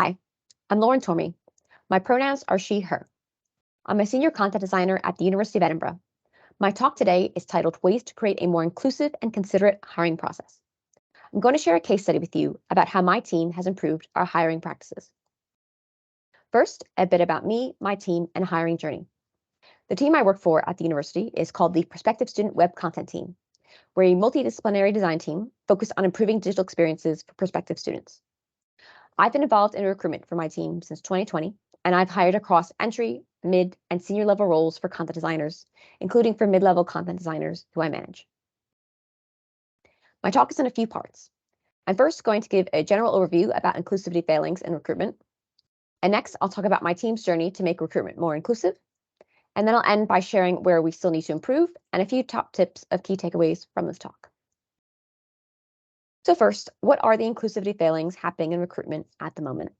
Hi, I'm Lauren Tormey. My pronouns are she, her. I'm a senior content designer at the University of Edinburgh. My talk today is titled Ways to Create a More Inclusive and Considerate Hiring Process. I'm going to share a case study with you about how my team has improved our hiring practices. First, a bit about me, my team, and hiring journey. The team I work for at the university is called the Prospective Student Web Content Team. We're a multidisciplinary design team focused on improving digital experiences for prospective students. I've been involved in recruitment for my team since 2020, and I've hired across entry, mid, and senior level roles for content designers, including for mid-level content designers who I manage. My talk is in a few parts. I'm first going to give a general overview about inclusivity failings in recruitment. And next, I'll talk about my team's journey to make recruitment more inclusive. And then I'll end by sharing where we still need to improve and a few top tips of key takeaways from this talk. So first, what are the inclusivity failings happening in recruitment at the moment?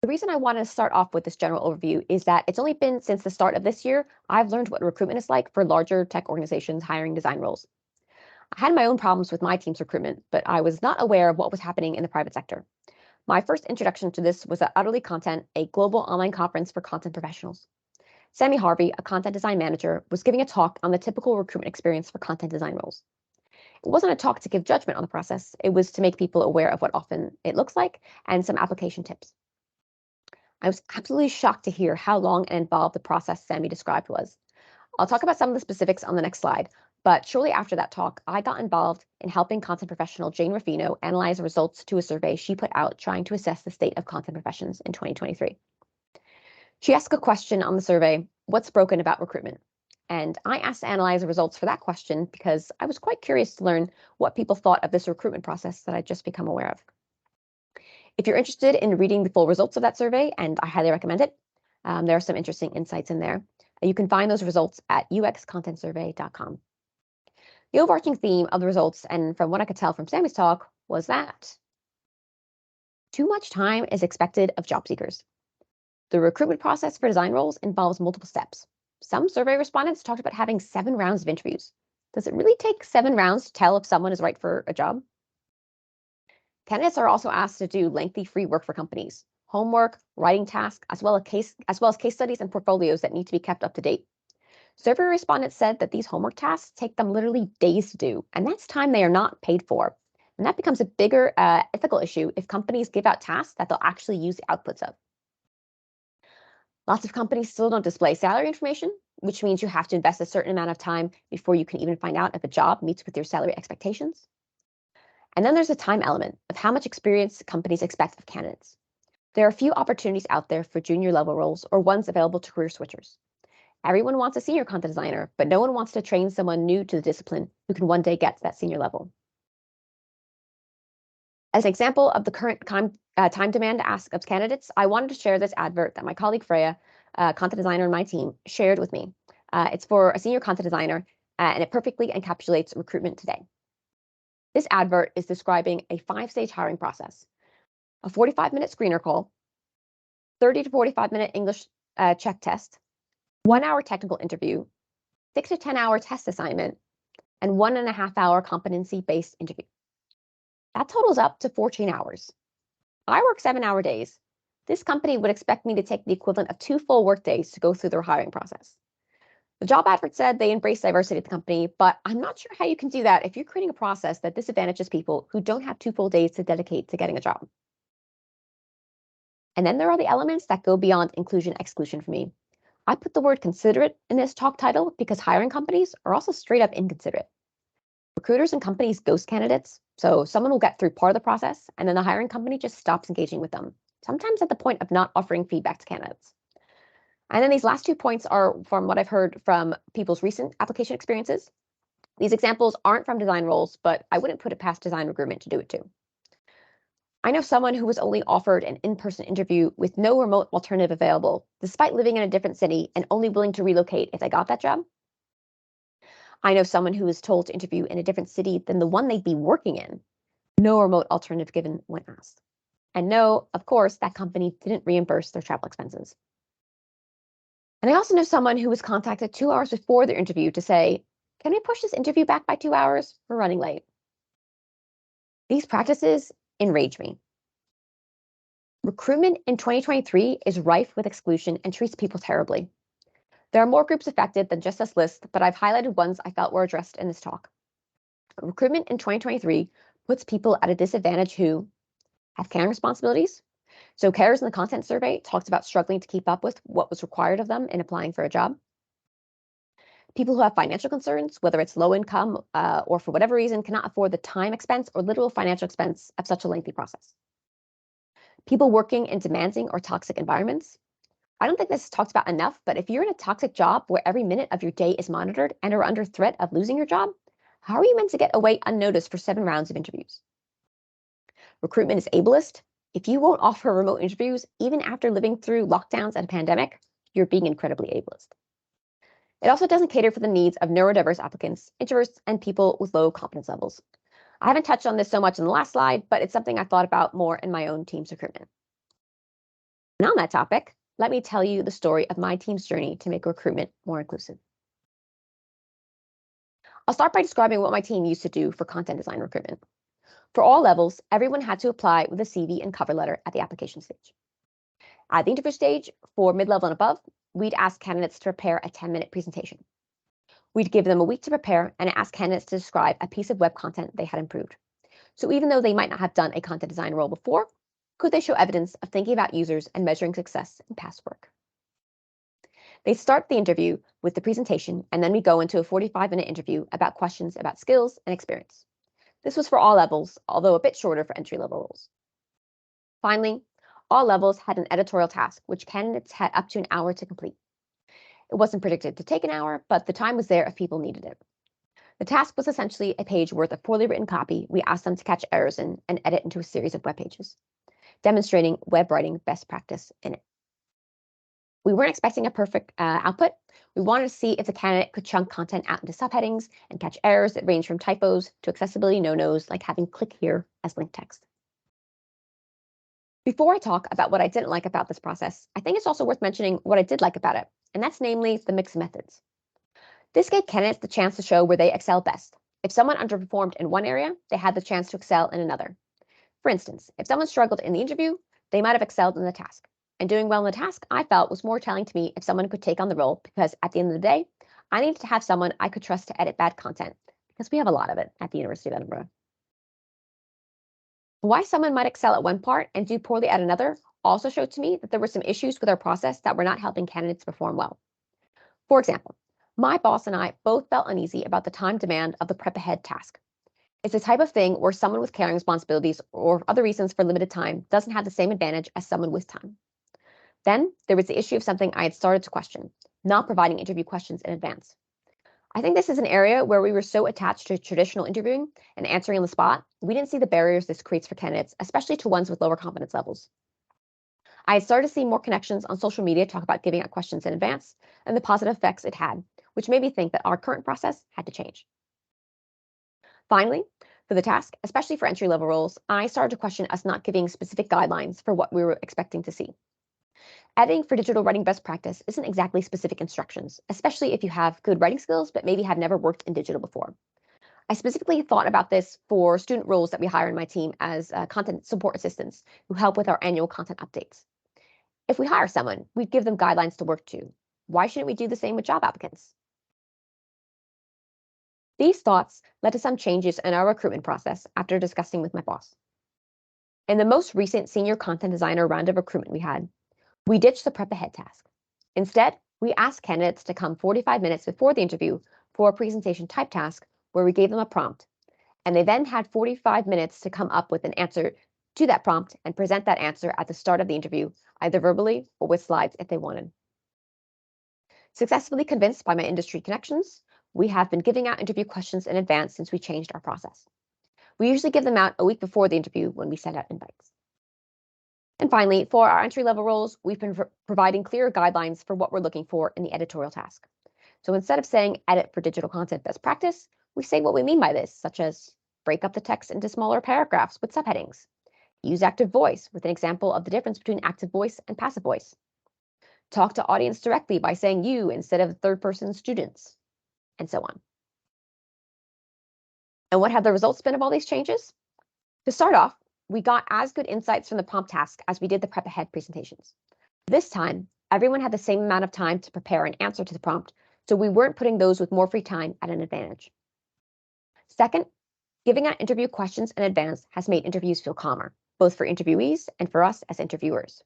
The reason I want to start off with this general overview is that it's only been since the start of this year I've learned what recruitment is like for larger tech organizations hiring design roles. I had my own problems with my team's recruitment, but I was not aware of what was happening in the private sector. My first introduction to this was at Utterly Content, a global online conference for content professionals. Sammy Harvey, a content design manager, was giving a talk on the typical recruitment experience for content design roles. It wasn't a talk to give judgment on the process, it was to make people aware of what often it looks like and some application tips. I was absolutely shocked to hear how long and involved the process Sammy described was. I'll talk about some of the specifics on the next slide, but shortly after that talk, I got involved in helping content professional Jane Ruffino analyze the results to a survey she put out trying to assess the state of content professions in 2023. She asked a question on the survey, what's broken about recruitment? And I asked to analyze the results for that question because I was quite curious to learn what people thought of this recruitment process that I'd just become aware of. If you're interested in reading the full results of that survey, and I highly recommend it, there are some interesting insights in there. You can find those results at uxcontentsurvey.com. The overarching theme of the results, and from what I could tell from Sammy's talk, was that too much time is expected of job seekers. The recruitment process for design roles involves multiple steps. Some survey respondents talked about having 7 rounds of interviews. Does it really take 7 rounds to tell if someone is right for a job? Candidates are also asked to do lengthy free work for companies, homework, writing tasks, as well as case studies and portfolios that need to be kept up to date. Survey respondents said that these homework tasks take them literally days to do, and that's time they are not paid for. And that becomes a bigger ethical issue if companies give out tasks that they'll actually use the outputs of. Lots of companies still don't display salary information, which means you have to invest a certain amount of time before you can even find out if a job meets with your salary expectations. And then there's a time element of how much experience companies expect of candidates. There are a few opportunities out there for junior level roles or ones available to career switchers. Everyone wants a senior content designer, but no one wants to train someone new to the discipline who can one day get to that senior level. As an example of the current time demand ask of candidates, I wanted to share this advert that my colleague Freya, content designer on my team, shared with me. It's for a senior content designer, and it perfectly encapsulates recruitment today. This advert is describing a 5-stage hiring process: a 45-minute screener call, 30 to 45-minute English check test, 1-hour technical interview, 6 to 10-hour test assignment, and 1.5-hour competency-based interview. That totals up to 14 hours. I work 7-hour days. This company would expect me to take the equivalent of 2 full workdays to go through their hiring process. The job advert said they embrace diversity at the company, but I'm not sure how you can do that if you're creating a process that disadvantages people who don't have 2 full days to dedicate to getting a job. And then there are the elements that go beyond inclusion-exclusion for me. I put the word considerate in this talk title because hiring companies are also straight up inconsiderate. Recruiters and companies ghost candidates, so someone will get through part of the process and then the hiring company just stops engaging with them, sometimes at the point of not offering feedback to candidates. And then these last 2 points are from what I've heard from people's recent application experiences. These examples aren't from design roles, but I wouldn't put it past design recruitment to do it too. I know someone who was only offered an in-person interview with no remote alternative available, despite living in a different city and only willing to relocate if they got that job. I know someone who was told to interview in a different city than the one they'd be working in, no remote alternative given when asked. And no, of course, that company didn't reimburse their travel expenses. And I also know someone who was contacted 2 hours before their interview to say, can we push this interview back by 2 hours? We're running late. These practices enrage me. Recruitment in 2023 is rife with exclusion and treats people terribly. There are more groups affected than just this list, but I've highlighted ones I felt were addressed in this talk. Recruitment in 2023 puts people at a disadvantage who have caring responsibilities. So carers in the content survey talked about struggling to keep up with what was required of them in applying for a job. People who have financial concerns, whether it's low income or for whatever reason, cannot afford the time expense or literal financial expense of such a lengthy process. People working in demanding or toxic environments. I don't think this is talked about enough, but if you're in a toxic job where every minute of your day is monitored and are under threat of losing your job, how are you meant to get away unnoticed for 7 rounds of interviews? Recruitment is ableist. If you won't offer remote interviews, even after living through lockdowns and a pandemic, you're being incredibly ableist. It also doesn't cater for the needs of neurodiverse applicants, introverts, and people with low confidence levels. I haven't touched on this so much in the last slide, but it's something I thought about more in my own team's recruitment. And on that topic, let me tell you the story of my team's journey to make recruitment more inclusive. I'll start by describing what my team used to do for content design recruitment. For all levels, everyone had to apply with a CV and cover letter at the application stage. At the interview stage, for mid-level and above, we'd ask candidates to prepare a 10-minute presentation. We'd give them a week to prepare and ask candidates to describe a piece of web content they had improved. So even though they might not have done a content design role before, could they show evidence of thinking about users and measuring success in past work? They'd start the interview with the presentation, and then we go into a 45-minute interview about questions about skills and experience. This was for all levels, although a bit shorter for entry-level roles. Finally, all levels had an editorial task, which candidates had up to an hour to complete. It wasn't predicted to take an hour, but the time was there if people needed it. The task was essentially a page worth of poorly written copy we asked them to catch errors in and edit into a series of web pages, demonstrating web writing best practice in it. We weren't expecting a perfect output. We wanted to see if the candidate could chunk content out into subheadings and catch errors that range from typos to accessibility no-nos, like having click here as link text. Before I talk about what I didn't like about this process, I think it's also worth mentioning what I did like about it, and that's namely the mix of methods. This gave candidates the chance to show where they excel best. If someone underperformed in one area, they had the chance to excel in another. For instance, if someone struggled in the interview, they might have excelled in the task. And doing well in the task, I felt, was more telling to me if someone could take on the role, because at the end of the day, I needed to have someone I could trust to edit bad content, because we have a lot of it at the University of Edinburgh. Why someone might excel at one part and do poorly at another also showed to me that there were some issues with our process that were not helping candidates perform well. For example, my boss and I both felt uneasy about the time demand of the prep ahead task. It's a type of thing where someone with caring responsibilities or other reasons for limited time doesn't have the same advantage as someone with time. Then there was the issue of something I had started to question, not providing interview questions in advance. I think this is an area where we were so attached to traditional interviewing and answering on the spot, we didn't see the barriers this creates for candidates, especially to ones with lower confidence levels. I had started to see more connections on social media talk about giving out questions in advance and the positive effects it had, which made me think that our current process had to change. Finally, for the task, especially for entry-level roles, I started to question us not giving specific guidelines for what we were expecting to see. Editing for digital writing best practice isn't exactly specific instructions, especially if you have good writing skills but maybe have never worked in digital before. I specifically thought about this for student roles that we hire in my team as content support assistants who help with our annual content updates. If we hire someone, we'd give them guidelines to work to. Why shouldn't we do the same with job applicants? These thoughts led to some changes in our recruitment process after discussing with my boss. In the most recent senior content designer round of recruitment we ditched the prep ahead task. Instead, we asked candidates to come 45 minutes before the interview for a presentation type task where we gave them a prompt, and they then had 45 minutes to come up with an answer to that prompt and present that answer at the start of the interview, either verbally or with slides if they wanted. Successfully convinced by my industry connections, we have been giving out interview questions in advance since we changed our process. We usually give them out a week before the interview when we send out invites. And finally, for our entry-level roles, we've been providing clear guidelines for what we're looking for in the editorial task. So instead of saying edit for digital content best practice, we say what we mean by this, such as break up the text into smaller paragraphs with subheadings, use active voice with an example of the difference between active voice and passive voice, talk to audience directly by saying you instead of third-person students, and so on. And what have the results been of all these changes? To start off, we got as good insights from the prompt task as we did the prep ahead presentations. This time, everyone had the same amount of time to prepare an answer to the prompt, so we weren't putting those with more free time at an advantage. Second, giving out interview questions in advance has made interviews feel calmer, both for interviewees and for us as interviewers.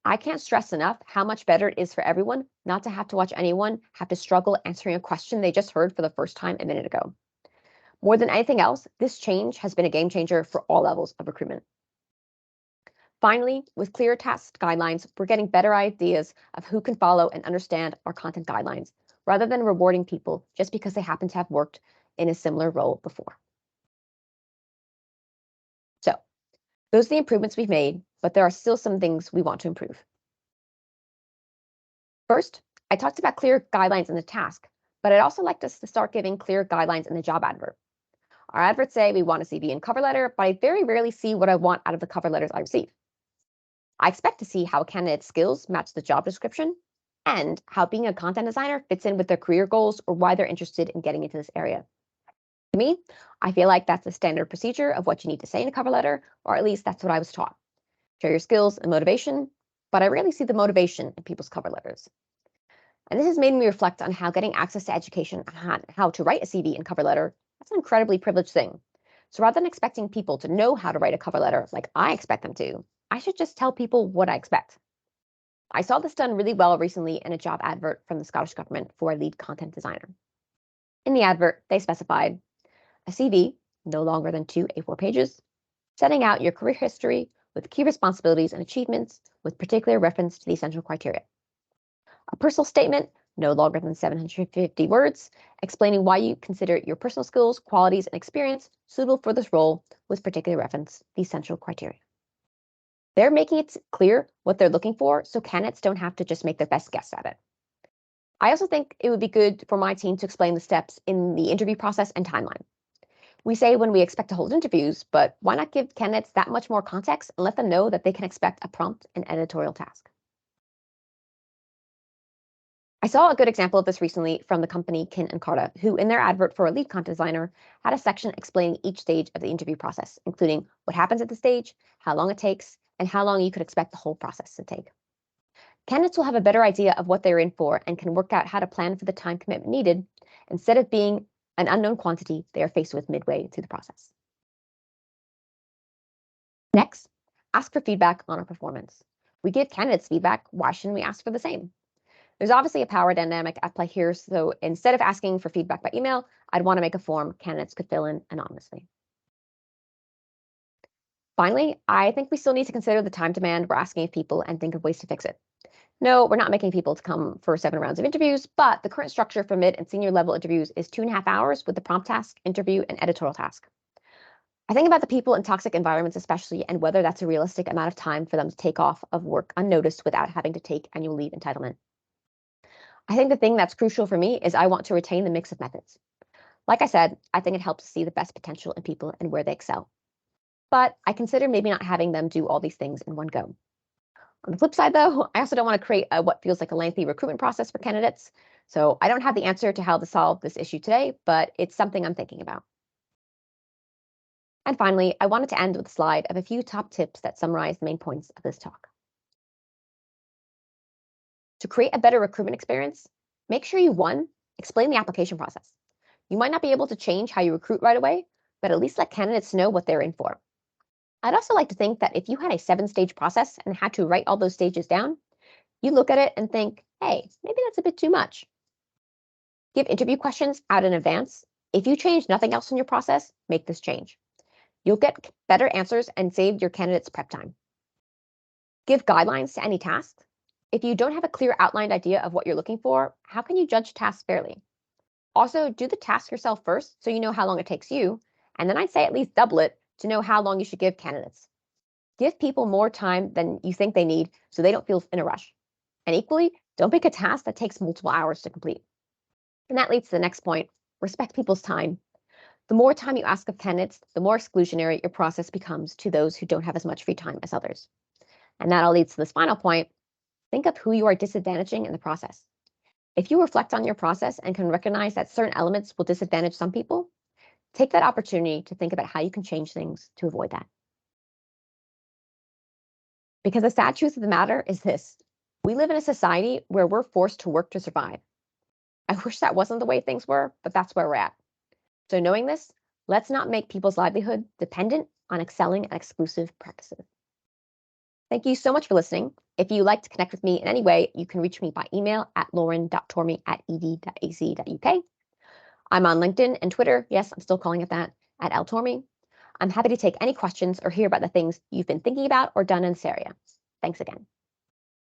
I can't stress enough how much better it is for everyone not to have to watch anyone have to struggle answering a question they just heard for the first time a minute ago. More than anything else, this change has been a game changer for all levels of recruitment. Finally, with clear task guidelines, we're getting better ideas of who can follow and understand our content guidelines, rather than rewarding people just because they happen to have worked in a similar role before. So, those are the improvements we've made, but there are still some things we want to improve. First, I talked about clear guidelines in the task, but I'd also like us to start giving clear guidelines in the job advert. Our adverts say we want a CV and cover letter, but I very rarely see what I want out of the cover letters I receive. I expect to see how a candidate's skills match the job description and how being a content designer fits in with their career goals or why they're interested in getting into this area. To me, I feel like that's the standard procedure of what you need to say in a cover letter, or at least that's what I was taught. Share your skills and motivation, but I rarely see the motivation in people's cover letters. And this has made me reflect on how getting access to education on how to write a CV and cover letter, that's an incredibly privileged thing. So rather than expecting people to know how to write a cover letter like I expect them to, I should just tell people what I expect. I saw this done really well recently in a job advert from the Scottish Government for a lead content designer. In the advert, they specified a CV, no longer than 2 A4 pages, setting out your career history with key responsibilities and achievements with particular reference to the essential criteria. A personal statement, no longer than 750 words, explaining why you consider your personal skills, qualities, and experience suitable for this role with particular reference to the essential criteria. They're making it clear what they're looking for so candidates don't have to just make their best guess at it. I also think it would be good for my team to explain the steps in the interview process and timeline. We say when we expect to hold interviews, but why not give candidates that much more context and let them know that they can expect a prompt and editorial task? I saw a good example of this recently from the company Kin & Carta, who in their advert for a lead content designer had a section explaining each stage of the interview process, including what happens at the stage, how long it takes, and how long you could expect the whole process to take. Candidates will have a better idea of what they're in for and can work out how to plan for the time commitment needed instead of being an unknown quantity they are faced with midway through the process. Next, ask for feedback on our performance. We give candidates feedback, why shouldn't we ask for the same? There's obviously a power dynamic at play here, so instead of asking for feedback by email, I'd want to make a form candidates could fill in anonymously. Finally, I think we still need to consider the time demand we're asking of people and think of ways to fix it. No, we're not making people to come for 7 rounds of interviews, but the current structure for mid and senior level interviews is 2.5 hours with the prompt task, interview, and editorial task. I think about the people in toxic environments especially, and whether that's a realistic amount of time for them to take off of work unnoticed without having to take annual leave entitlement. I think the thing that's crucial for me is I want to retain the mix of methods. Like I said, I think it helps to see the best potential in people and where they excel. But I consider maybe not having them do all these things in one go. On the flip side, though, I also don't want to create what feels like a lengthy recruitment process for candidates. So I don't have the answer to how to solve this issue today, but it's something I'm thinking about. And finally, I wanted to end with a slide of a few top tips that summarize the main points of this talk. To create a better recruitment experience, make sure you, 1, explain the application process. You might not be able to change how you recruit right away, but at least let candidates know what they're in for. I'd also like to think that if you had a 7-stage process and had to write all those stages down, you look at it and think, hey, maybe that's a bit too much. Give interview questions out in advance. If you change nothing else in your process, make this change. You'll get better answers and save your candidates prep time. Give guidelines to any tasks. If you don't have a clear outlined idea of what you're looking for, how can you judge tasks fairly? Also, do the task yourself first so you know how long it takes you, and then I'd say at least double it to know how long you should give candidates. Give people more time than you think they need so they don't feel in a rush. And equally, don't pick a task that takes multiple hours to complete. And that leads to the next point, respect people's time. The more time you ask of candidates, the more exclusionary your process becomes to those who don't have as much free time as others. And that all leads to this final point. Think of who you are disadvantaging in the process. If you reflect on your process and can recognize that certain elements will disadvantage some people, take that opportunity to think about how you can change things to avoid that. Because the sad truth of the matter is this: we live in a society where we're forced to work to survive. I wish that wasn't the way things were, but that's where we're at. So knowing this, let's not make people's livelihood dependent on excelling at exclusive practices. Thank you so much for listening. If you'd like to connect with me in any way, you can reach me by email at lauren.tormey@ed.ac.uk. I'm on LinkedIn and Twitter. Yes, I'm still calling it that, at @ltormey. I'm happy to take any questions or hear about the things you've been thinking about or done in this area. Thanks again.